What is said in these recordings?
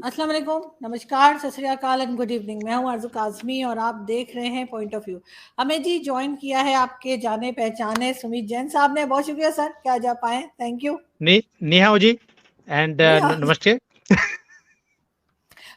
अस्सलाम वालेकुम, नमस्कार, सत श्री अकाल एंड गुड इवनिंग। मैं हूं आरज़ू काज़मी और आप देख रहे हैं पॉइंट ऑफ व्यू। हमें जी ज्वाइन किया है आपके जाने पहचाने सुमित जैन साहब ने। बहुत शुक्रिया सर, क्या आज आप आए, थैंक यू। निहाओ जी एंड नहीं हाँ, नमस्ते।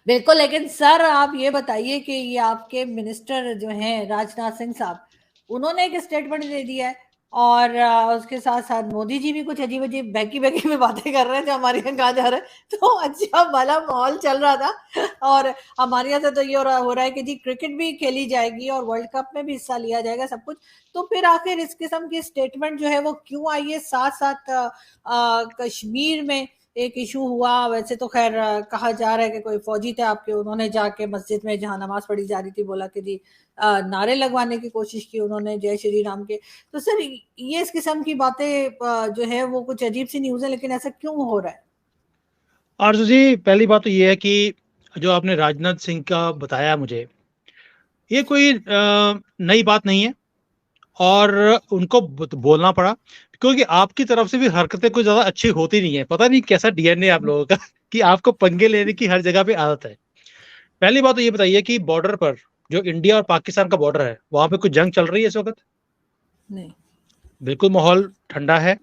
बिल्कुल। लेकिन सर आप ये बताइए कि ये आपके मिनिस्टर जो हैं राजनाथ सिंह साहब, उन्होंने एक स्टेटमेंट दे दिया है और उसके साथ साथ मोदी जी भी कुछ अजीब अजीब बहकी बहकी में बातें कर रहे हैं जो हमारे यहाँ कहा जा रहा है। तो अच्छा भला माहौल चल रहा था और हमारे यहाँ से तो ये हो रहा है कि जी क्रिकेट भी खेली जाएगी और वर्ल्ड कप में भी हिस्सा लिया जाएगा, सब कुछ। तो फिर आखिर इस किस्म की स्टेटमेंट जो है वो क्यों आई है? साथ साथ कश्मीर में एक इशू हुआ। वैसे तो खैर कहा जा रहा है कि कोई फौजी थे आपके, उन्होंने जाके मस्जिद में जहां नमाज पढ़ी जा रही थी बोला कि जी नारे लगवाने की कोशिश की उन्होंने जय श्री राम के। तो सर ये इस किस्म की बातें जो है वो कुछ अजीब सी न्यूज है, लेकिन ऐसा क्यों हो रहा है? आरजू जी, पहली बात तो ये है कि जो आपने राजनाथ सिंह का बताया मुझे, ये कोई नई बात नहीं है और उनको बोलना पड़ा क्योंकि आपकी तरफ से भी हरकतें कोई ज्यादा अच्छी होती नहीं है। पता नहीं कैसा डीएनए आप लोगों का कि आपको पंगे लेने की हर जगह पे आदत है। पहली बात तो ये बताइए कि बॉर्डर पर जो इंडिया और पाकिस्तान का बॉर्डर है, वहां पे कुछ जंग चल रही है इस वक्त? नहीं। बिल्कुल माहौल ठंडा है।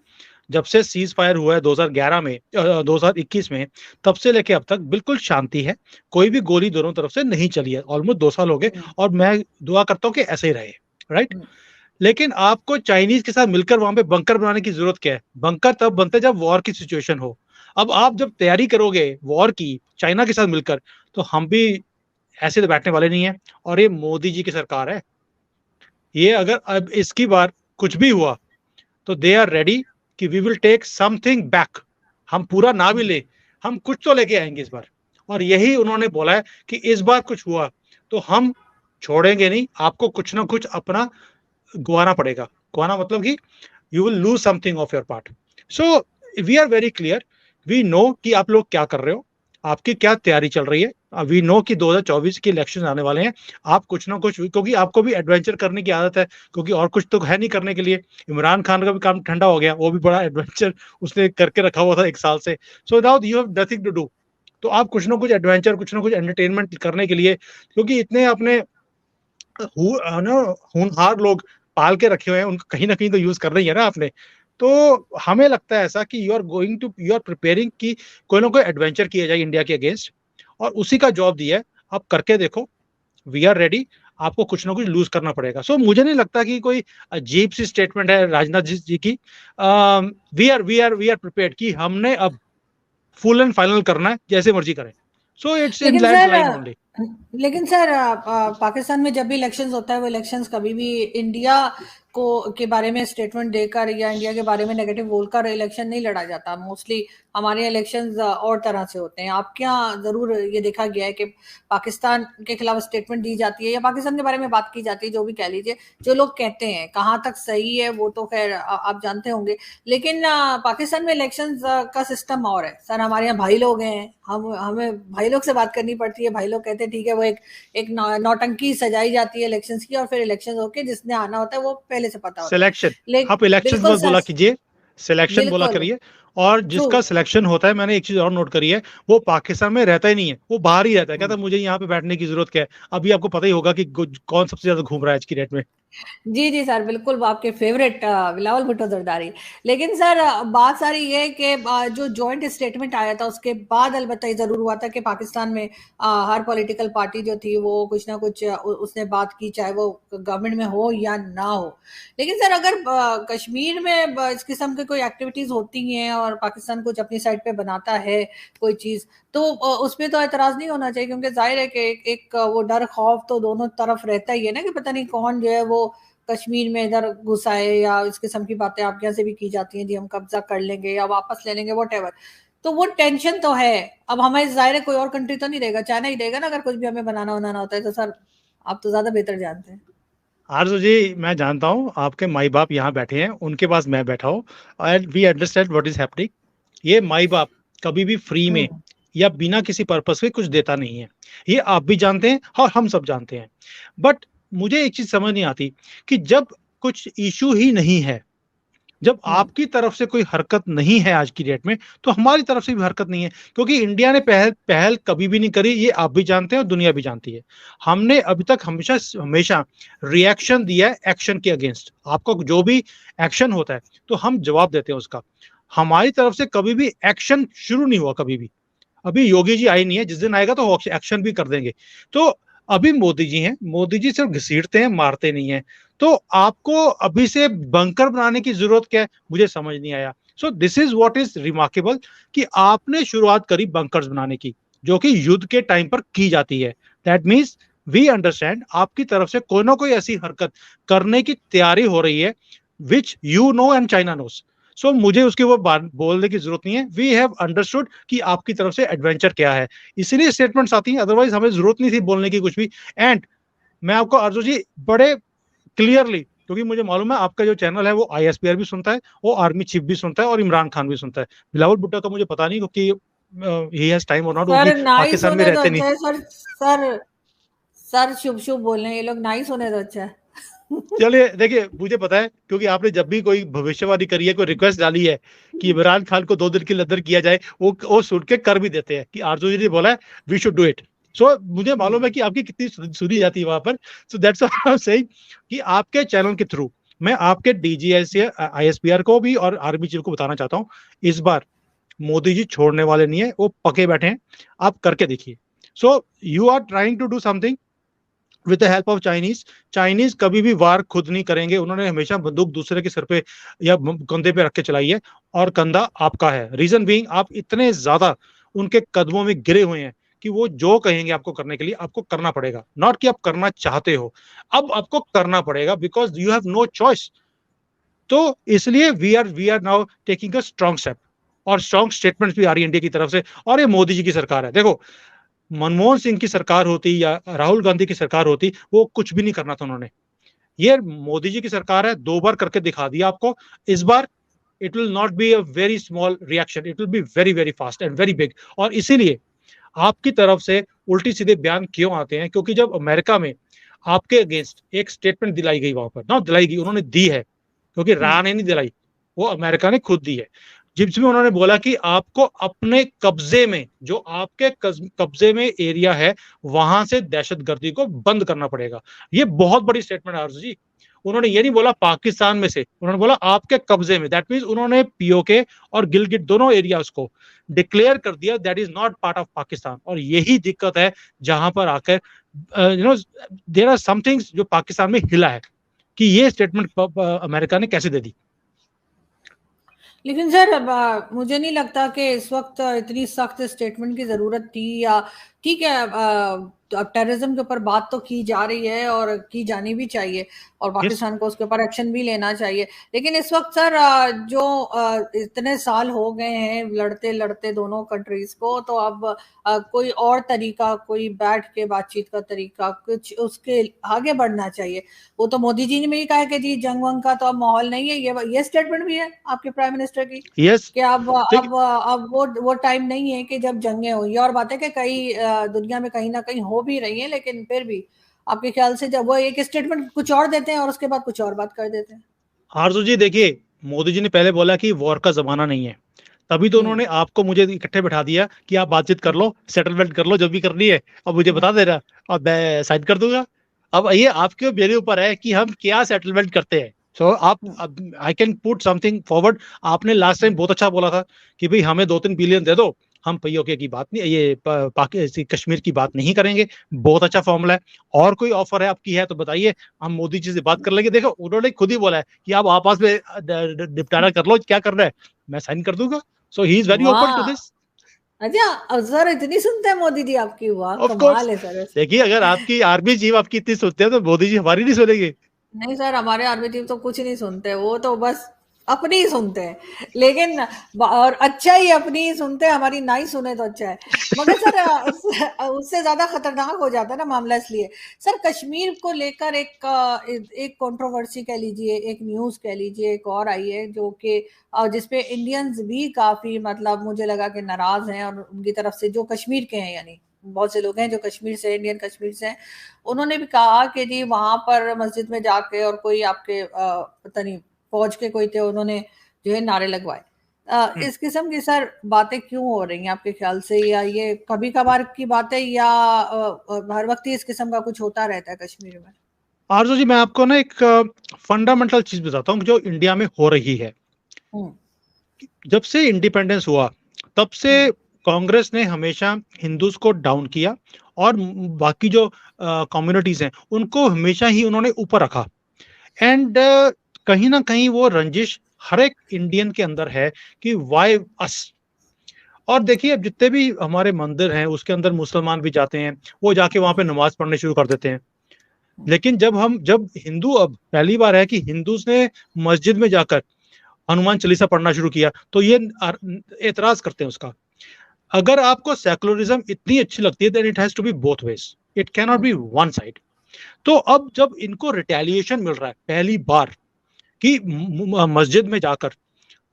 जब से सीज फायर हुआ है 2011 में 2021 में, तब से लेके अब तक बिल्कुल शांति है। कोई भी गोली दोनों तरफ से नहीं चली है। ऑलमोस्ट 2 साल हो गए हम्म, और मैं दुआ करता हूं कि ऐसे ही रहे। राइट। हम्म, लेकिन आपको चाइनीज के साथ मिलकर वहां पे बंकर बनाने की जरूरत क्या है? बंकर तब बनते जब वॉर की सिचुएशन हो। अब आप जब तैयारी करोगे वॉर की चाइना के साथ मिलकर, तो हम भी ऐसे तो बैठने वाले नहीं है। और ये मोदी जी की सरकार है। ये अगर अब इसकी बार कुछ भी हुआ तो दे आर रेडी कि we will take something back. हम पूरा ना भी हम्म, ले, हम कुछ तो लेके आएंगे इस बार। और यही उन्होंने बोला है कि इस बार कुछ हुआ तो हम छोड़ेंगे नहीं, आपको कुछ ना कुछ अपना गवाना पड़ेगा। गवाना मतलब कि you will lose something of your part. So we are very clear. We know कि आप लोग क्या कर रहे हो, आपकी क्या तैयारी चल रही है। वी नो कि 2024 के इलेक्शन आने वाले हैं। आप कुछ ना कुछ, क्योंकि आपको भी एडवेंचर करने की आदत है, क्योंकि और कुछ तो है नहीं करने के लिए। इमरान खान का भी काम ठंडा हो गया, वो भी बड़ा एडवेंचर उसने करके रखा हुआ था 1 साल से। So now you have nothing to do. तो आप कुछ ना कुछ एडवेंचर, कुछ ना कुछ एंटरटेनमेंट करने के लिए, क्योंकि इतने अपने होनहार लोग पाल के रखे हुए हैं, उनको कहीं ना कहीं तो यूज करना ही है ना आपने। तो हमें लगता है ऐसा कि यू आर प्रिपेयरिंग कि कोई ना कोई एडवेंचर किया जाए इंडिया के अगेंस्ट, और उसी का जॉब दिया है। आप करके देखो, वी आर रेडी। आपको कुछ ना कुछ लूज करना पड़ेगा। सो मुझे नहीं लगता कि कोई अजीब सी स्टेटमेंट है राजनाथ जी की। वी आर प्रिपेयर्ड कि हमने अब फुल एंड फाइनल करना है, जैसे मर्जी करें। सो इट्स इन लेकिन that sir line only. Pakistan में जब भी इलेक्शंस होता है वो इलेक्शंस कभी भी इंडिया को के बारे में स्टेटमेंट देकर या इंडिया के बारे में नेगेटिव बोलकर इलेक्शन नहीं लड़ा जाता। मोस्टली हमारे इलेक्शंस और तरह से होते हैं। आपके यहाँ जरूर ये देखा गया है कि पाकिस्तान के खिलाफ स्टेटमेंट दी जाती है या पाकिस्तान के बारे में बात की जाती है, जो भी कह लीजिए, जो लोग कहते हैं। कहाँ तक सही है वो तो खैर आप जानते होंगे। लेकिन पाकिस्तान में इलेक्शंस का सिस्टम और है सर। हमारे यहाँ भाई लोग हैं, हम हमें भाई लोग से बात करनी पड़ती है। भाई लोग कहते हैं ठीक है, वो एक नौटंकी सजाई जाती है इलेक्शंस की और फिर इलेक्शंस होके जिसने आना होता है वो पहले से पता होता है। सिलेक्शन। लेकिन आप इलेक्शन बिल्कुल मत सर, बोला कीजिए, सिलेक्शन बोला बिल्कुल करिए। और ट्रू। जिसका सिलेक्शन होता है, मैंने एक चीज और नोट करी है, वो पाकिस्तान में रहता ही नहीं है, वो बाहर ही रहता है। कहता है मुझे यहाँ पे बैठने की जरूरत क्या है। अभी आपको पता ही होगा कि कौन सबसे ज्यादा घूम रहा है आज की डेट में। जी, जी सर, बिल्कुल वो आपके फ़ेवरेट बिलावल भुट्टो ज़रदारी। लेकिन सर बात सारी ये है कि जो जॉइंट स्टेटमेंट आया था उसके बाद अलबत्ता ये ज़रूर हुआ था कि पाकिस्तान में हर पॉलिटिकल पार्टी जो थी वो कुछ ना कुछ उसने बात की, चाहे वो गवर्नमेंट में हो या ना हो। लेकिन सर अगर कश्मीर में इस किस्म की कोई एक्टिविटीज़ होती हैं और पाकिस्तान कुछ अपनी साइड पे बनाता है कोई चीज़, तो उसपे तो एतराज़ नहीं होना चाहिए, क्योंकि ज़ाहिर है कि एक वो डर खौफ तो दोनों तरफ रहता ही है ना कि पता नहीं कौन जो है वो कश्मीर में इधर घुस आए, या इस किस्म की बातें आपके यहाँ से भी की जाती हैं जी हम कब्जा कर लेंगे या वापस ले लेंगे, वट एवर। तो वो टेंशन तो है। अब हमें जाहिर है कोई और कंट्री तो नहीं देगा, चाइना ही देगा ना अगर कुछ भी हमें बनाना बनाना होता है तो सर आप तो ज्यादा बेहतर जानते हैं। आरजू जी, मैं जानता हूँ आपके माई बाप यहाँ बैठे हैं, उनके पास मैं बैठा हूँ, and we understand what is happening. ये माई बाप कभी भी फ्री में हम्म, या बिना किसी पर्पस के कुछ देता नहीं है। ये आप भी जानते हैं और हम सब जानते हैं। बट मुझे एक चीज समझ नहीं आती कि जब कुछ इशू ही नहीं है, जब आपकी तरफ से कोई हरकत नहीं है आज की डेट में, तो हमारी तरफ से भी हरकत नहीं है, क्योंकि इंडिया ने पहल पहल कभी भी नहीं करी, ये आप भी जानते हैं और दुनिया भी जानती है। हमने अभी तक हमेशा हमेशा रिएक्शन दिया है एक्शन के अगेंस्ट। आपका जो भी एक्शन होता है तो हम जवाब देते हैं उसका। हमारी तरफ से कभी भी एक्शन शुरू नहीं हुआ कभी भी। अभी योगी जी आई नहीं है, जिस दिन आएगा तो एक्शन भी कर देंगे। तो अभी मोदी जी हैं, मोदी जी सिर्फ घसीटते हैं, मारते नहीं है। तो आपको अभी से बंकर बनाने की जरूरत क्या है, मुझे समझ नहीं आया। So this is what is remarkable कि आपने शुरुआत करी बंकर्स बनाने की, जो कि युद्ध के टाइम पर की जाती है। दैट मीन्स वी अंडरस्टैंड आपकी तरफ से कोई ना कोई ऐसी हरकत करने की तैयारी हो रही है, which you know and China knows. So मुझे उसकी वो बात बोलने की जरूरत नहीं है। वी हैव अंडरस्टूड कि आपकी तरफ से एडवेंचर क्या है, इसीलिए स्टेटमेंट्स आती हैं, अदरवाइज हमें जरूरत नहीं थी बोलने की कुछ भी। एंड मैं आपको अर्जुन जी बड़े क्लियरली, क्योंकि मुझे मालूम है आपका जो चैनल है वो आईएसपीआर भी सुनता है, वो आर्मी चीफ भी सुनता है और इमरान खान भी सुनता है। बिलावल भुट्टो का मुझे पता नहीं, क्योंकि ही हैज टाइम और नॉट, सर क्योंकि नाइस पाकिस्तान में होने तो रहते नहीं। अच्छा है सर। सर सर शुभ शुभ बोल रहे हैं ये लोग, नाइस होने तो अच्छा है। चलिए देखिए, मुझे पता है, क्योंकि आपने जब भी कोई भविष्यवाणी करी है, कोई रिक्वेस्ट डाली है कि इमरान खान को 2 दिन की लदर किया जाए, वो सुन के कर भी देते हैं कि आरजू जी ने बोला है वी शुड डू इट। सो मुझे मालूम है कि आपकी कितनी सुनी जाती है वहां पर। So that's what I am saying कि आपके चैनल के थ्रू मैं आपके डीजीएस आईएसपीआर को भी और आर्मी चीफ को बताना चाहता हूँ, इस बार मोदी जी छोड़ने वाले नहीं है, वो पके बैठे हैं, आप करके देखिए। So you are trying to do something with the help of Chinese. Chinese कभी भी वार खुद नहीं करेंगे, उन्होंने हमेशा बंदूक दूसरे के सर पे या कंधे पे रख के चलाई है, और कंधा आपका है। रीजन बीइंग आप इतने ज्यादा उनके कदमों में गिरे हुए हैं कि वो जो कहेंगे आपको करने के लिए आपको करना पड़ेगा, नॉट कि आप करना चाहते हो, अब आपको करना पड़ेगा because you have no choice. तो इसलिए we are now taking a strong step, और स्ट्रॉन्ग स्टेटमेंट्स भी आ रही है इंडिया की तरफ से। और ये मोदी जी की सरकार है, देखो मनमोहन सिंह की सरकार होती या राहुल गांधी की सरकार होती, वो कुछ भी नहीं करना था उन्होंने। ये मोदी जी की सरकार है, 2 बार करके दिखा दिया आपको। इस बार it will not be a very small reaction, it will be very very fast and very big. और इसीलिए आपकी तरफ से उल्टी सीधे बयान क्यों आते हैं, क्योंकि जब अमेरिका में आपके अगेंस्ट एक स्टेटमेंट दिलाई गई, वहां पर ना दिलाई गई, उन्होंने दी है, क्योंकि राह ने नहीं दिलाई, वो अमेरिका ने खुद दी है, जिसमें उन्होंने बोला कि आपको अपने कब्जे में, जो आपके कब्जे में एरिया है, वहां से दहशतगर्दी को बंद करना पड़ेगा। ये बहुत बड़ी स्टेटमेंट है आरजू जी। उन्होंने ये नहीं बोला पाकिस्तान में से, उन्होंने बोला आपके कब्जे में। दैट मीन्स उन्होंने पीओके और गिलगिट दोनों एरियाज को डिक्लेयर कर दिया that is not part of Pakistan. और यही दिक्कत है जहां पर आकर you know there are some things जो पाकिस्तान में हिला है कि ये स्टेटमेंट अमेरिका ने कैसे दे दी। लेकिन सर अब मुझे नहीं लगता कि इस वक्त इतनी सख्त स्टेटमेंट की जरूरत थी। या ठीक है, अब टेररिज्म के ऊपर बात तो की जा रही है और की जानी भी चाहिए, और यस, पाकिस्तान को उसके ऊपर एक्शन भी लेना चाहिए। लेकिन इस वक्त सर जो इतने साल हो गए हैं लड़ते लड़ते दोनों कंट्रीज को, तो अब कोई और तरीका, कोई बैठ के बातचीत का तरीका, कुछ उसके आगे बढ़ना चाहिए। वो तो मोदी जी ने भी कहा है कि जी जंग वंग का तो अब माहौल नहीं है। ये स्टेटमेंट भी है आपके प्राइम मिनिस्टर की यस, कि ठीक। अब वो टाइम नहीं है कि जब जंगें हो। ये और बात है कि कई दुनिया में कहीं ना कहीं हो भी रही हैं, लेकिन फिर भी आपके ख्याल से जब वो एक स्टेटमेंट कुछ और देते हैं और उसके बाद कुछ और बात कर देते हैं। आरजू जी देखिए, मोदी जी ने पहले बोला कि वॉर का जमाना नहीं है, तभी तो हम्म। उन्होंने आपको मुझे इकट्ठे बैठा दिया कि आप बातचीत कर लो, सेटलमेंट कर लो जो भी करनी है, अब मुझे हम्म। बता देना और मैं साइन कर दूंगा। अब ये आपके मेरे ऊपर है कि हम क्या सेटलमेंट करते हैं। सो आप, hmm. I can put something forward. आपने लास्ट टाइम बहुत अच्छा बोला था कि भाई हमें 2-3 बिलियन दे दो, हम पीओके की बात नहीं, ये पाकिस्तान कश्मीर की बात नहीं करेंगे। बहुत अच्छा फॉर्मूला है। और कोई ऑफर है आपकी है तो बताइए, हम मोदी जी से बात कर लेंगे। देखो उन्होंने खुद ही बोला है कि आप आपस में निपटारा कर लो, क्या करना है मैं साइन कर दूंगा। So he is very open to वाह। दिस। अच्छा सर, इतनी सुनते हैं मोदी जी आपकी? वाह, ऑफ कोर्स। कमाल है सर। देखिए अगर आपकी आर्मी चीफ आपकी इतनी सुनते हैं तो मोदी जी हमारी नहीं सुनेंगे। नहीं सर, हमारे आर्मी चीफ तो कुछ नहीं सुनते, वो तो बस अपनी ही सुनते हैं। लेकिन और अच्छा ही अपनी ही सुनते हैं, हमारी ना ही सुने तो अच्छा है। मगर सर उससे ज्यादा खतरनाक हो जाता है ना मामला। इसलिए सर कश्मीर को लेकर एक कंट्रोवर्सी कह लीजिए, एक न्यूज कह लीजिए, एक और आई है जो कि जिसपे इंडियंस भी काफी, मतलब मुझे लगा कि नाराज हैं, और उनकी तरफ से जो कश्मीर के हैं, यानी बहुत से लोग हैं जो कश्मीर से, इंडियन कश्मीर से हैं, उन्होंने भी कहा कि जी वहां पर मस्जिद में जाके और कोई आपके पता नहीं फौज के कोई थे, उन्होंने जो है नारे लगवाए। इस किस्म की सर बातें क्यों हो रही हैं आपके ख्याल से, या ये कभी कभार की बात है, या हर वक्त ही इस किस्म का कुछ होता रहता है कश्मीर में? आरजू जी, मैं आपको ना एक फंडामेंटल चीज बताता हूँ जो इंडिया में हो रही है। जब से इंडिपेंडेंस हुआ तब से कांग्रेस ने हमेशा हिंदूज को डाउन किया और बाकी जो कम्युनिटीज हैं उनको हमेशा ही उन्होंने ऊपर रखा। एंड कहीं ना कहीं वो रंजिश हर एक इंडियन के अंदर है कि वाई अस। और देखिए, अब जितने भी हमारे मंदिर हैं उसके अंदर मुसलमान भी जाते हैं, वो जाके वहां पे नमाज पढ़ने शुरू कर देते हैं। लेकिन जब हिंदू, अब पहली बार है कि हिंदूज ने मस्जिद में जाकर हनुमान चालीसा पढ़ना शुरू किया, तो ये एतराज करते हैं उसका। अगर आपको सेकुलरिज्म इतनी अच्छी लगती है, then it has to be both ways, it can not be one side. तो अब जब इनको रिटेलिएशन मिल रहा है पहली बार कि मस्जिद में जाकर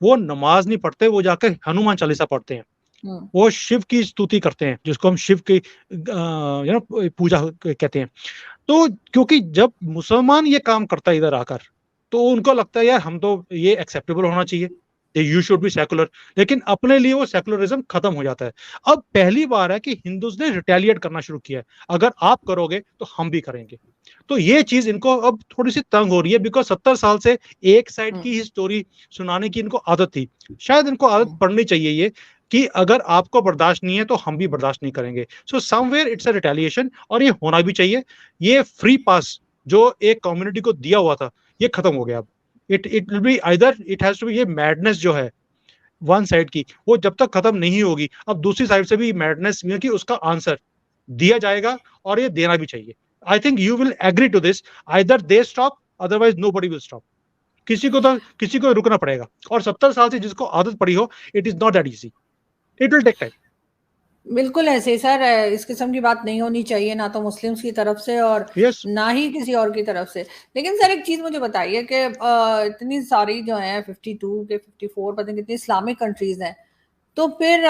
वो नमाज नहीं पढ़ते, वो जाकर हनुमान चालीसा पढ़ते हैं, वो शिव की स्तुति करते हैं, जिसको हम शिव की पूजा कहते हैं। तो क्योंकि जब मुसलमान ये काम करता है इधर आकर, तो उनको लगता है यार हम तो ये एक्सेप्टेबल होना चाहिए, यू शुड बी सेकुलर। लेकिन अपने लिए वो सेकुलरिज्म खत्म हो जाता है। अब पहली बार है कि हिंदूज ने रिटेलिएट करना शुरू किया है, अगर आप करोगे तो हम भी करेंगे। तो ये चीज इनको अब थोड़ी सी तंग हो रही है, बिकॉज 70 साल से एक साइड की ही स्टोरी सुनाने की इनको आदत थी। शायद इनको आदत पड़नी चाहिए ये कि अगर आपको बर्दाश्त नहीं है तो हम भी बर्दाश्त नहीं करेंगे। So somewhere it's a retaliation, और ये होना भी चाहिए। ये फ्री पास जो एक कम्युनिटी को दिया हुआ था, ये खत्म हो गया। अब it will be either, it has to be, ये मैडनेस जो है वन साइड की, वो जब तक खत्म नहीं होगी, अब दूसरी साइड से भी मैडनेस में कि उसका आंसर दिया जाएगा, और ये देना भी चाहिए। I think you will agree to this, either they stop, otherwise nobody will stop. किसी को रुकना पड़ेगा। और 70 साल से जिसको आदत पड़ी हो, it is not that easy, it will take time. बिल्कुल ऐसे ही सर, इस किस्म की बात नहीं होनी चाहिए, ना तो मुस्लिम्स की तरफ से और yes. ना ही किसी और की तरफ से। लेकिन सर एक चीज मुझे बताइए कि इतनी सारी जो है 52 के 54 पता नहीं कितनी इस्लामिक कंट्रीज हैं, तो फिर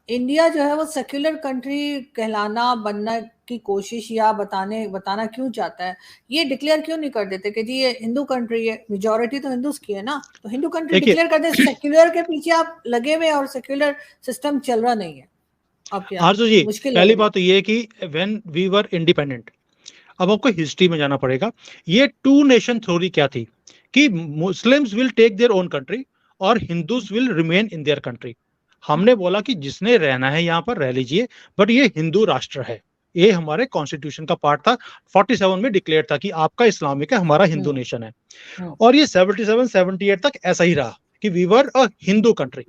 इंडिया जो है वो सेक्युलर कंट्री कहलाना, बनने की कोशिश या बताना क्यों चाहता है? ये डिक्लेयर क्यों नहीं कर देते कि जी ये हिंदू कंट्री है, मेजोरिटी तो हिंदूज की है ना, तो हिंदू कंट्री डिक्लेयर कर दे। सेक्युलर के पीछे आप लगे हुए और सेक्युलर सिस्टम चल रहा नहीं है। आरजू जी, पहली बात तो ये है कि व्हेन वी वर इंडिपेंडेंट, अब आपको हिस्ट्री में जाना पड़ेगा। ये टू नेशन थ्योरी क्या थी कि Muslims will take their own country और Hindus will remain in their country. हमने बोला कि जिसने रहना है यहाँ पर रह लीजिए, बट ये हिंदू राष्ट्र है। ये हमारे कॉन्स्टिट्यूशन का पार्ट था, 47 में डिक्लेयर था कि आपका इस्लामिक है, हमारा हिंदू नेशन है। और ये 77 78 तक ऐसा ही रहा कि we were a Hindu country.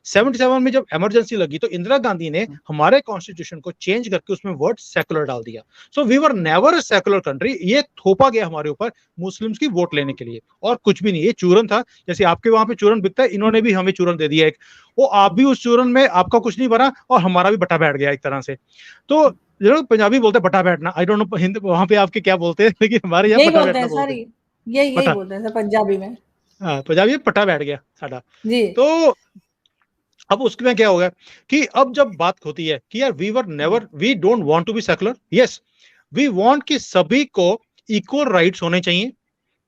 77 में जब इमरजेंसी लगी तो इंदिरा गांधी ने हमारे कॉन्स्टिट्यूशन को चेंज करके उसमें वर्ड सेकुलर डाल दिया। So we were never a secular country. ये थोपा गया हमारे ऊपर मुस्लिम्स की वोट लेने के लिए, और कुछ भी नहीं। ये चूरन था, जैसे आपके वहां पे चूरन बिकता है, इन्होंने भी हमें चूरन दे दिया एक। वो आप भी उस चूरन में, आपका कुछ नहीं बना और हमारा भी बटा बैठ गया एक तरह से। तो पंजाबी बोलते हैं बटा बैठना, आई डोंट नो हिंदी वहां पे आपके क्या बोलते हैं, लेकिन हमारे यहाँ बटा बैठना बोलते हैं। यही बोलते हैं सर पंजाबी में। हाँ, पंजाबी में पटा बैठ गया साडा। तो अब उसमें क्या होगा कि अब जब बात होती है कि यार we don't want to be secular, yes we want कि सभी को इक्वल राइट्स होने चाहिए,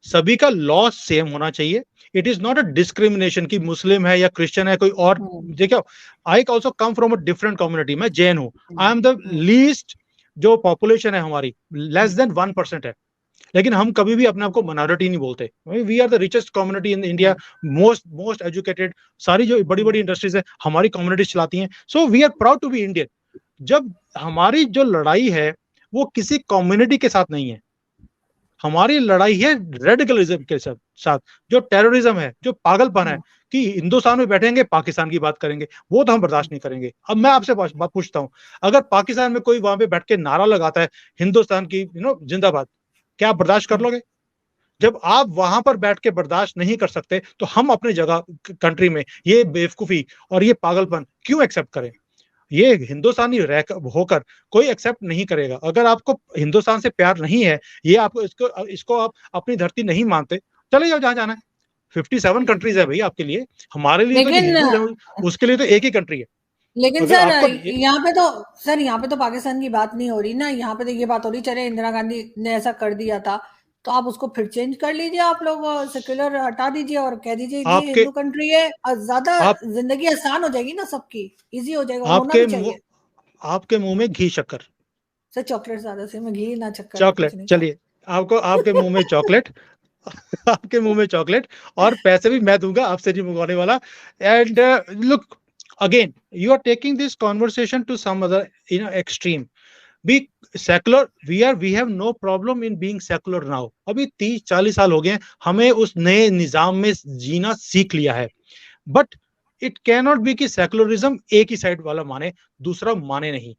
सभी का लॉ सेम होना चाहिए। It is not a discrimination कि मुस्लिम है या क्रिश्चियन है कोई और। देखो, I also come from a different community, मैं जैन हूं, आई एम द लीस्ट, जो पॉपुलेशन है हमारी लेस देन 1% है, लेकिन हम कभी भी अपने आप को माइनॉरिटी नहीं बोलते। We are the richest community in India, most educated, सारी जो बड़ी बड़ी इंडस्ट्रीज है हमारी कम्युनिटीज चलाती हैं। So we are proud to be Indian. जब हमारी जो लड़ाई है वो किसी कम्युनिटी के साथ नहीं है, हमारी लड़ाई है रेडिकलिज्म के साथ, जो टेररिज्म है, जो पागलपन है कि हिंदुस्तान में बैठेंगे पाकिस्तान की बात करेंगे, वो तो हम बर्दाश्त नहीं करेंगे। अब मैं आपसे बात पूछता हूं, अगर पाकिस्तान में कोई वहां पे बैठ के नारा लगाता है हिंदुस्तान की जिंदाबाद, क्या आप बर्दाश्त कर लोगे? जब आप वहां पर बैठ के बर्दाश्त नहीं कर सकते, तो हम अपनी जगह कंट्री में ये बेवकूफी और ये पागलपन क्यों एक्सेप्ट करें? ये हिंदुस्तानी होकर कोई एक्सेप्ट नहीं करेगा। अगर आपको हिंदुस्तान से प्यार नहीं है, ये आपको इसको आप अपनी धरती नहीं मानते, चले जाओ जहां जाना है। 57 कंट्रीज है भाई आपके लिए, हमारे लिए तो हिंदू, उसके लिए तो एक ही कंट्री है। लेकिन सर यहाँ पे तो पाकिस्तान की बात नहीं हो रही ना, यहाँ पे तो ये बात हो रही, चले इंदिरा गांधी ने ऐसा कर दिया था, तो आप उसको फिर चेंज कर लीजिए, आप लोग सेक्युलर हटा दीजिए और कह दीजिए कि ये आपके हिंदू कंट्री है, ज्यादा आप जिंदगी आसान हो जाएगी ना सबकी, इजी हो जाएगा, और होना आपके भी मुंह चाहिए। आपके मुंह में घी शक्कर। सर चॉकलेट ज्यादा से, मैं घी ना शक्कर मैं कुछ चॉकलेट, नहीं खाता। चलिए, आपको आपके मुंह में चॉकलेट आपके मुंह में चॉकलेट, और पैसे भी मैं दूंगा, आपसे नहीं मंगवाने वाला। And look, again you are taking this conversation to some other extreme. Be secular, we have no problem in being secular now. अभी 30-40 साल हो गए हैं, हमें उस नए निजाम में जीना सीख लिया है। But it can not B कि सेकुलरिज्म एक ही साइड वाला माने, दूसरा माने नहीं।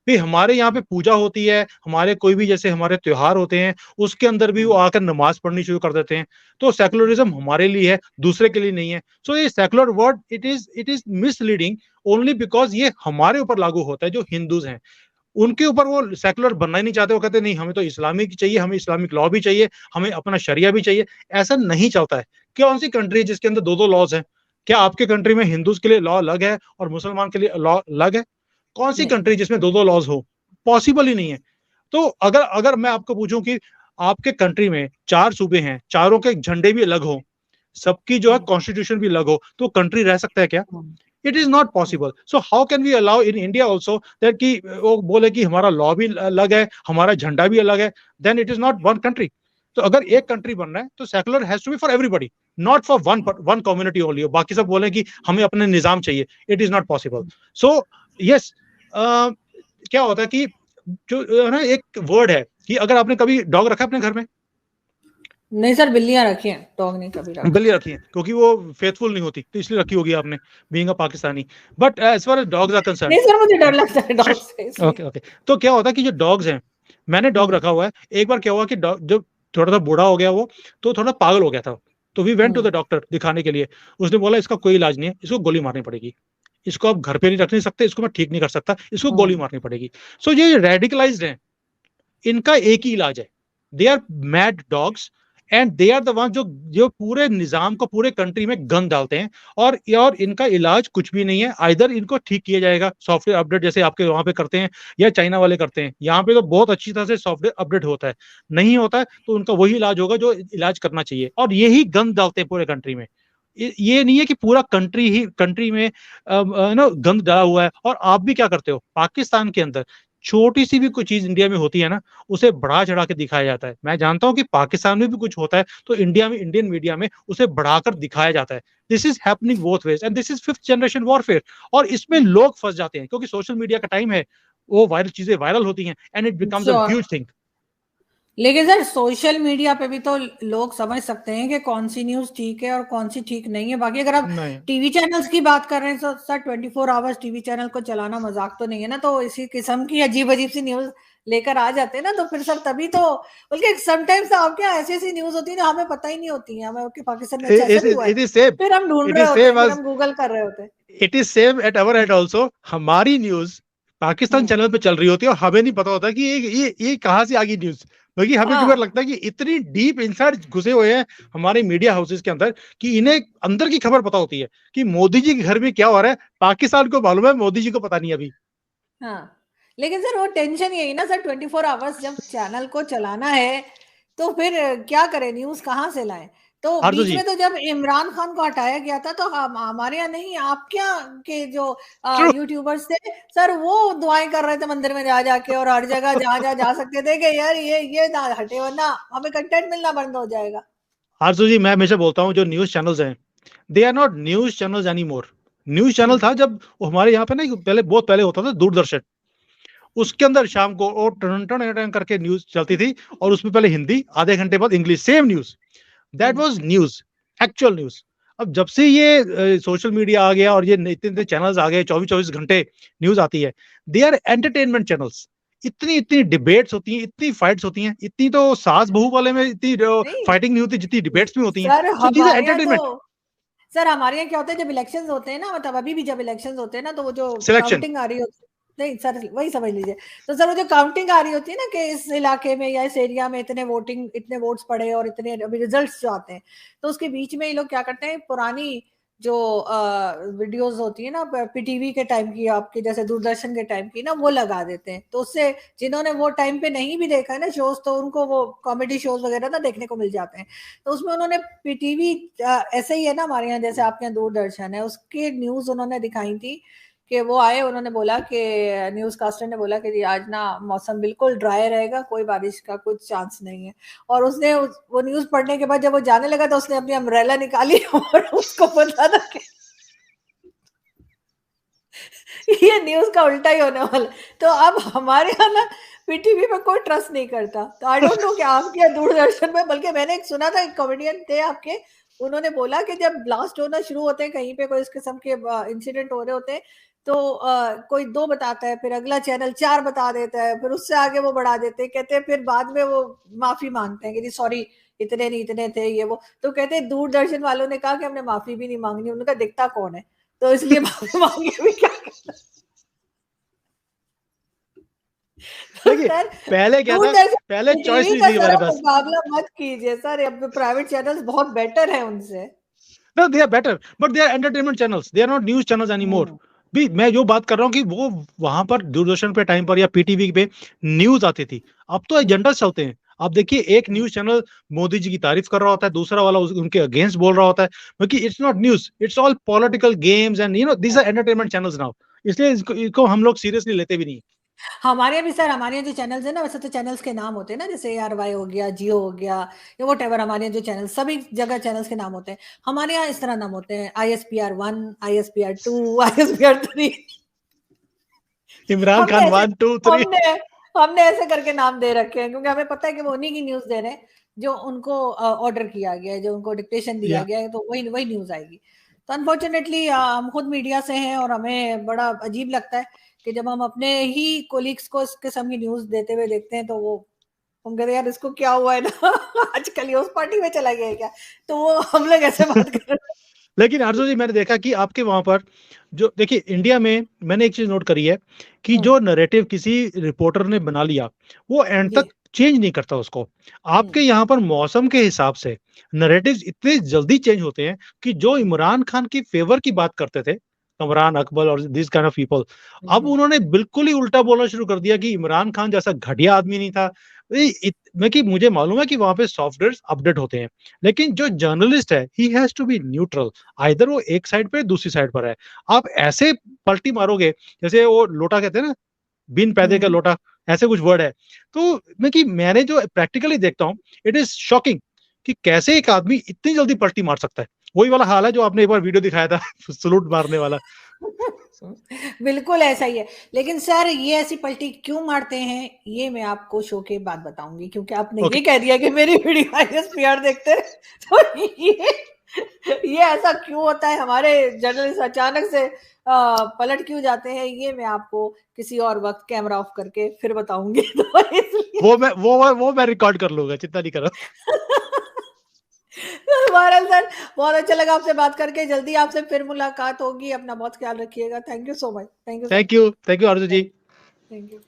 भी हमारे यहाँ पे पूजा होती है, हमारे कोई भी जैसे हमारे त्योहार होते हैं, उसके अंदर भी वो आकर नमाज पढ़नी शुरू कर देते हैं। तो सेकुलरिज्म हमारे लिए है, दूसरे के लिए नहीं है। सो ये secular word it is misleading only because ये हमारे ऊपर लागू होता है जो हिंदूज हैं। उनके ऊपर वो सेकुलर बनना ही नहीं चाहते, वो कहते नहीं हमें तो इस्लामिक चाहिए, हमें इस्लामिक लॉ भी चाहिए, हमें अपना शरिया भी चाहिए। ऐसा नहीं चलता है। कौन सी कंट्री है जिसके अंदर दो दो लॉज हैं? क्या आपके कंट्री में हिंदूज के लिए लॉ अलग है और मुसलमान के लिए लॉ अलग है? कौन सी नहीं। कंट्री जिसमें दो दो लॉज हो? पॉसिबल ही नहीं है। तो अगर अगर मैं आपको पूछूं कि आपके कंट्री में 4 सूबे हैं, चारों के झंडे भी अलग हो, सबकी जो है कॉन्स्टिट्यूशन भी अलग हो, तो कंट्री रह सकता है क्या? It is not possible. So how can we allow in India also that कि वो बोले कि हमारा लॉ भी अलग है, हमारा झंडा भी अलग है, then it is not one country. तो अगर एक कंट्री बन रहा है तो secular has to be for everybody, not for one community only. बाकी सब बोले कि हमें अपने निजाम चाहिए, it is not possible. So yes, क्या होता है कि जो ना एक वर्ड है कि अगर आपने कभी डॉग रखा अपने घर में? नहीं सर, बिल्लियां रखी हैं, डॉग नहीं कभी रखा। बिल्ली रखी है क्योंकि वो फेथफुल नहीं होती, तो इसलिए रखी होगी आपने, being a Pakistani. But as far as dogs are concerned, नहीं सर, मुझे डर लगता है डॉग से इसलिए। ओके ओके, तो क्या होता है कि जो डॉग्स हैं, मैंने डॉग हम्म। रखा हुआ है। एक बार क्या हुआ कि डॉग जब थोड़ा सा बूढ़ा हो गया वो, तो थोड़ा पागल हो गया था। तो we went to the hmm. Doctor दिखाने के लिए। उसने बोला इसका कोई इलाज नहीं है, इसको गोली मारनी पड़ेगी, इसको आप घर पे नहीं रख नहीं सकते, इसको मैं ठीक नहीं कर सकता, इसको गोली हम्म। मारनी पड़ेगी। सो ये रेडिकलाइज्ड है, इनका एक ही इलाज है, they are mad dogs, and they are the one जो जो पूरे निजाम को, पूरे कंट्री में गंद डालते हैं। और इनका इलाज कुछ भी नहीं है, आइदर इनको ठीक किया जाएगा सॉफ्टवेयर अपडेट जैसे आपके वहां पे करते हैं, या चाइना वाले करते हैं। यहाँ पे तो बहुत अच्छी तरह से सॉफ्टवेयर अपडेट होता है, नहीं होता है तो उनका वही इलाज होगा जो इलाज करना चाहिए, और यही गंद डालते हैं पूरे कंट्री में। ये नहीं है कि पूरा कंट्री में ना गंद डाला हुआ है। और आप भी क्या करते हो पाकिस्तान के अंदर, छोटी सी भी कोई चीज इंडिया में होती है ना, उसे बढ़ा चढ़ा के दिखाया जाता है। मैं जानता हूं कि पाकिस्तान में भी कुछ होता है तो इंडिया में, इंडियन मीडिया में उसे बढ़ाकर दिखाया जाता है। This is happening both ways, and this is fifth generation warfare. और इसमें लोग फंस जाते हैं क्योंकि सोशल मीडिया का टाइम है, वो वायरल चीजें वायरल होती हैं, and it becomes a sure. Huge thing. लेकिन सर सोशल मीडिया पे भी तो लोग समझ सकते हैं कि कौन सी न्यूज ठीक है और कौन सी ठीक नहीं है। बाकी अगर आप नहीं, टीवी चैनल्स की बात कर रहे हैं तो सर 24 आवर्स टीवी चैनल को चलाना मजाक तो नहीं है ना। तो इसी किस्म की अजीब अजीब सी न्यूज लेकर आ जाते हैं ना, तो फिर सर तभी तो, बल्कि समटाइम्स आपके यहाँ ऐसी ऐसी न्यूज होती है जो हमें पता ही नहीं होती है, हमें कि पाकिस्तान में अच्छा ऐसा भी हुआ है, इट इज सेम, फिर हम ढूंढ इट रहे इज होते हैं, सेम फिर एज, हम गूगल कर रहे होते हैं। It is same at our and also. हमारी न्यूज पाकिस्तान हम्म। चैनल पे चल रही होती है और हमें नहीं पता होता कि ये कहाँ से आ गई न्यूज। बल्कि हमें कई बार हाँ। लगता है कि इतनी डीप इनसाइड घुसे हुए हैं हमारे मीडिया हाउसेस के अंदर कि इन्हें अंदर की खबर पता होती है कि मोदी जी के घर में क्या हो रहा है, पाकिस्तान को मालूम है, मोदी जी को पता नहीं अभी। हाँ। लेकिन सर वो टेंशन यही ना सर, 24 आवर्स जब चैनल को चलाना है तो फिर क्या करें, न्यूज कहाँ से लाएं। तो आरजू बीच जी, में तो जब इमरान खान को हटाया गया था तो हमारे यहाँ नहीं, आपके यहाँ के जो ट्रू, यूट्यूबर्स थे सर, वो दुआएं कर रहे थे मंदिर में जा जाके, और हर जगह जहां जहां जा सकते थे कि यार ये ना हटे वरना हमें कंटेंट मिलना बंद हो जाएगा। आरजू जी, मैं हमेशा बोलता हूँ जो न्यूज चैनल्स हैं, they are not news channels any more. News channel hmm. था जब वो हमारे यहाँ पे ना, पहले बहुत पहले होता था दूरदर्शन, उसके अंदर शाम को और टन टन टन करके न्यूज चलती थी, और उसमें पहले हिंदी, आधे घंटे बाद English, same news, that hmm. Was news, actual news. अब जब से ये सोशल मीडिया आ गया और ये इतने इतने चैनल्स आ गए, 24-24 घंटे न्यूज आती है, दे आर एंटरटेनमेंट चैनल्स। इतनी इतनी डिबेट्स होती हैं, इतनी फाइट्स होती हैं, इतनी तो सास बहू वाले में इतनी नहीं फाइटिंग नहीं होती जितनी डिबेट्स में होती हैं। सर, सो दीज आर हमारे यहाँ तो, एंटरटेनमेंट। सर हमारे यहाँ क्या होता है जब इलेक्शंस होते हैं ना, मतलब अभी भी जब इलेक्शंस होते हैं ना, तो वो जो सिलेक्शन, काउंटिंग आ रही होती है, नहीं सर वही समझ लीजिए। तो सर वो जो काउंटिंग आ रही होती है ना कि इस इलाके में या इस एरिया में इतने वोटिंग, इतने वोट्स पड़े और इतने अभी रिजल्ट्स जो आते हैं, तो उसके बीच में ये लोग क्या करते हैं, पुरानी जो वीडियोस होती है ना पीटीवी के टाइम की, आपके जैसे दूरदर्शन के टाइम की ना, वो लगा देते हैं। तो उससे जिन्होंने वो टाइम पे नहीं भी देखा है ना शोज, तो उनको वो कॉमेडी शोज वगैरह ना देखने को मिल जाते हैं। तो उसमें उन्होंने पीटीवी, ऐसे ही है ना हमारे यहाँ जैसे आपके यहाँ दूरदर्शन है, उसके न्यूज उन्होंने दिखाई थी कि वो आए, उन्होंने बोला कि न्यूज कास्टर ने बोला कि जी आज ना मौसम बिल्कुल ड्राई रहेगा, कोई बारिश का कुछ चांस नहीं है। और उसने वो न्यूज पढ़ने के बाद जब वो जाने लगा तो उसने अपनी अम्ब्रेला निकाली और उसको पता था कि ये न्यूज का उल्टा ही होने वाला। तो अब हमारे यहाँ ना पीटीवी पे कोई ट्रस्ट नहीं करता। तो आई डोंट नो कि आपके यहाँ दूरदर्शन में, बल्कि मैंने एक सुना था, एक कॉमेडियन थे आपके, उन्होंने बोला कि जब ब्लास्ट होना शुरू होते हैं कहीं पे, कोई इस किस्म के इंसिडेंट हो रहे होते हैं, तो कोई 2 बताता है, फिर अगला चैनल 4 बता देता है, फिर उससे आगे वो बढ़ा देते हैं, कहते हैं फिर बाद में वो माफी मांगते हैं कि जी सॉरी, इतने नहीं इतने थे ये वो। तो कहते हैं दूरदर्शन वालों ने कहा कि हमने माफी भी नहीं मांगनी, उन्होंने कहा दिखता कौन है, तो इसलिए माफी मांगे भी क्या करना। तो देखिए सर पहले क्या था, पहले दूरदर्शन चॉइस टीवी नहीं का थी सर हमारे आप पास। मुकाबला मत कीजिए सर, अब प्राइवेट चैनल्स बहुत बेटर है उनसे। No, they are better, but they are entertainment channels. They are not news channels anymore. हम्म भी मैं जो बात कर रहा हूँ कि वो वहां पर दूरदर्शन पे टाइम पर या पीटीवी पे न्यूज आती थी, अब तो हम्म एजेंडा चलते हैं। आप देखिए एक हम्म न्यूज चैनल मोदी जी की तारीफ कर रहा होता है, दूसरा वाला उनके अगेंस्ट बोल रहा होता है, क्योंकि it's not news, it's all political games and these are entertainment channels now. इसलिए इसको हम लोग सीरियसली लेते भी नहीं। हमारे यहाँ भी सर, हमारे यहाँ जो चैनल्स है ना, वैसे तो चैनल्स के नाम होते हैं ना, जैसे ARY हो गया, जियो हो गया, या वट एवर, हमारे यहाँ जो चैनल सभी जगह चैनल्स के नाम होते हैं। हमारे यहाँ इस तरह नाम होते हैं, ISPR1, ISPR2, ISPR3। इमरान हमने खान ऐसे 1 2 3। हमने हमने ऐसे करके नाम दे रखे हैं, क्योंकि हमें पता है कि वो उन्हीं की न्यूज दे रहे हैं जो उनको ऑर्डर किया गया है, जो उनको डिक्टेशन दिया या गया है, तो वही वही न्यूज आएगी। तो अनफॉर्चुनेटली हम खुद मीडिया से हैं, और हमें बड़ा अजीब लगता है कि जब हम अपने ही कोलीग्स को इस किस्म की न्यूज देते हुए देखते हैं, तो वो हम कहते हैं यार इसको क्या हुआ है ना, आजकल ये उस पार्टी में चला गया है क्या, तो वो हम लोग ऐसे बात कर रहे हैं। लेकिन आरजू जी मैंने देखा कि आपके वहां पर जो देखिए इंडिया में मैंने एक चीज नोट करी है कि हम्म जो नैरेटिव किसी रिपोर्टर ने बना लिया वो एंड जी तक चेंज नहीं करता उसको। आपके हम्म यहाँ पर मौसम के हिसाब से नैरेटिव्स इतने जल्दी चेंज होते हैं कि जो इमरान खान की फेवर की बात करते थे, इमरान अकबर और दिस काइंड ऑफ पीपल, अब हम्म उन्होंने बिल्कुल ही उल्टा बोलना शुरू कर दिया कि इमरान खान जैसा घटिया आदमी नहीं था। मैं कि मुझे मालूम है कि वहां पे सॉफ्टवेयर अपडेट होते हैं, लेकिन जो जर्नलिस्ट है ही has to be neutral. Either वो एक साइड पे दूसरी साइड पर है। आप ऐसे पलटी मारोगे, जैसे वो लोटा कहते हैं ना, बिन पैदे का हम्म लोटा, ऐसे कुछ वर्ड है। तो मैं कि मैंने जो प्रैक्टिकली देखता हूँ, इट इज शॉकिंग कि कैसे एक आदमी इतनी जल्दी पलटी मार सकता है। वही वाला हाल है जो आपने एक बार वीडियो दिखाया था सलूट मारने वाला। बिल्कुल ऐसा ही है। लेकिन सर ये ऐसी पलटी क्यों मारते हैं, ये मैं आपको शो के बाद बताऊंगी, क्योंकि आपने ओके। ये कह दिया कि मेरी वीडियो ISPR देखते हैं। तो ये ऐसा क्यों होता है, हमारे जर्नलिस्ट अचानक से पलट क्यों जाते हैं, ये मैं आपको किसी और वक्त कैमरा ऑफ करके फिर बताऊंगी। तो इसलिए वो मैं रिकॉर्ड कर लूंगा, चिंता नहीं करो। बहरहाल सर, बहुत अच्छा लगा आपसे बात करके, जल्दी आपसे फिर मुलाकात होगी, अपना बहुत ख्याल रखिएगा। Thank you so much, thank you sir. Thank you Aarzoo ji. Thank you.